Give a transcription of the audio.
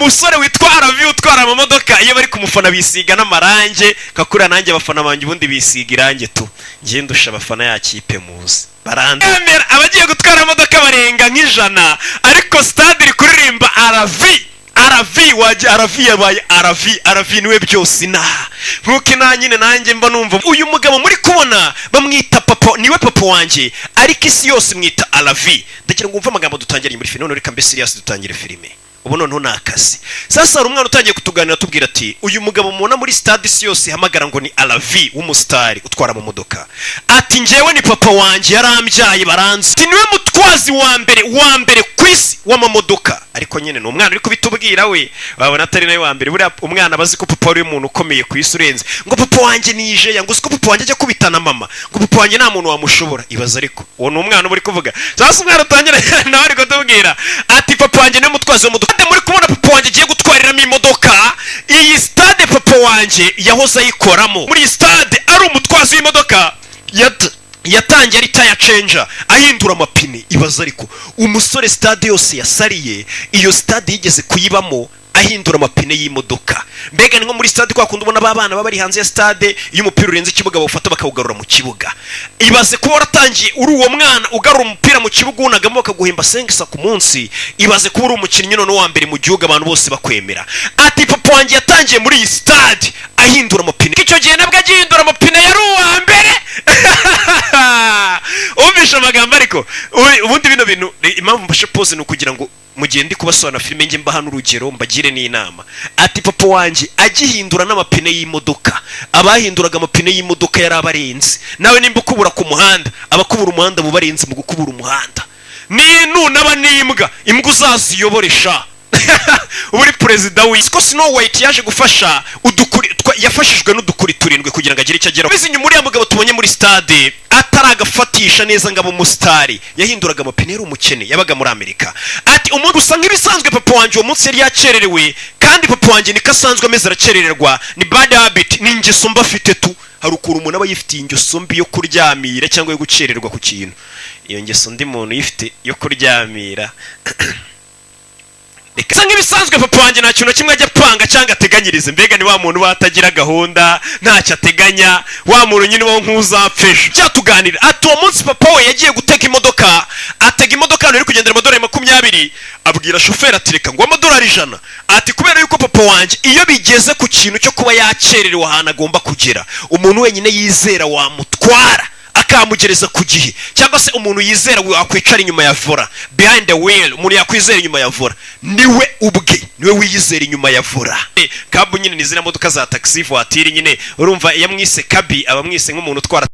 umusore witwa Aravi utwara amamodoka iyo bari kumufana bisiga n'amarange kakura nanjye abafana banjye ubundi bisiga irange tu ngiye ndusha abafana ya kipe muzi barandemera abagiye gutwara amamodoka barenga nk'ijana ariko stade iri kuririmba Aravi waje Aravi yabaye Aravi niwe byose nkuko nyine nanjye mba numva uyu mugabo muri kubona bamwita papa niwe papa wanje ariko isi yose mwita Aravi ndagira ngo umva amagambo dutangiriye muri filime none reka mbe serious dutangire filime ubu noneho nakazi sasa hari umwana utangiye kutuganira tubwira ati uyu mugabo mubona muri stade isi yose hamagara ngo ni Aravi w'umustari utwara mu modoka ati njyewe ni papa wanje yarambyaye baranzi ati niwe mutwazi wa mbere kwisi w'amamodoka ariko nyine no umwana uri kubitubwira we babona atari nawe wa mbere buri umwana bazi ko papa ari umuntu ukomeye ku isi urenze ngo papa wanje nije yango uzi ko papa wanje ajya kubitana mama ngo papa wanje nta muntu wamushobora ibaza ariko uwo ni umwana uri kuvuga sasa umwana utangira nawe ari kutubwira ati papa wanje niwe mutwazi w'imodoka muri kubona papa wanje agiye gutwariramo imodoka iyi stade papa wanje yahoze ayikoramo muri stade ari umutwazi w'imodoka yatangiye ari tire changer ahindura amapine ibaza ariko umusore stade yose yasariye iyo stade yigeze kuyibamo ahindura amapine y'imodoka mbega nko muri stade kwa kundi ubona babana bari hanze ya stade iyo umupira urenze ikibuga bawufata bakawugarura mu kibuga ibaze kuba waratangiye uri uwo mwana ugarura umupira mu kibuga unagamo bakaguhemba 5 ku munsi ibaze kuba uri umukinnyi none wa mbere mu gihugu abantu bose bakwemera ati papa wanjye yatangiye muri iyi stade ahindura amapine icyo gihe nabwo agihindura amapine yari uwa mbere umvisha amagambo ariko ubundi bino bintu impamvu mbashe pose ni ukugira ngo mugihe ndi kubasobanura filime nge mbaha n'urugero mbagire n'inama ati papa wanje agihindura n'amapine y'imodoka abahinduraga amapine y'imodoka yari abarenze nawe nimba ukubura ku muhanda abakubura umuhanda bubarenze mu gukubura umuhanda nunaba n'imbwa imbwa uzaziyoboresha uri perezida w'isiko Snow White yaje gufasha yafashijwe n'udukuri turindwe kugira ngo agire icyo ageraho bizinyu muri mugabo tubonye muri stade ataragafatisha neza ngabo mustari yahinduraga amapine yari umukene yabaga muri Amerika ati umuntu usanga ibisanzwe papa wanje uwo munsi yari yacererewe kandi papa wanje niko asanzwe ameze aracerererwa ni bad habit ni ingeso mba afite tu hari ukuru umuntu aba yifitiye ingeso mbi yo kuryamira cyangwa yo gucererwa ku kintu iyo ngeso ndi muntu yifite yo kuryamira Sanga ibisanzwe papa wanje nta kintu kimwe ajya panga cyangwa ateganyirize mbega ni wa muntu batagira gahunda ntacyo ateganya wa muntu nyine wo nkuzapfesha cyatuganira ati uwo munsi papa we yagiye gutega imodoka atega imodoka iri kugendera amadolari 20 abwira shoferi ati reka ngo amadolari 100 ati kubera yuko papa wanje iyo bigeze ku kintu cyo kuba yacererewe ahantu agomba kugera umuntu wenyine yizera wamutwara akamugereza ku gihe cyangwa se umuntu yizera wakwicara inyuma ya vola behind the wheel umuntu yakwizera inyuma ya vola niwe ubwe niwe wiyizera inyuma ya vola kabu nyine nizira modoka za taxi voiture nyine urumva yamwise kabi abamwise nk'umuntu utwara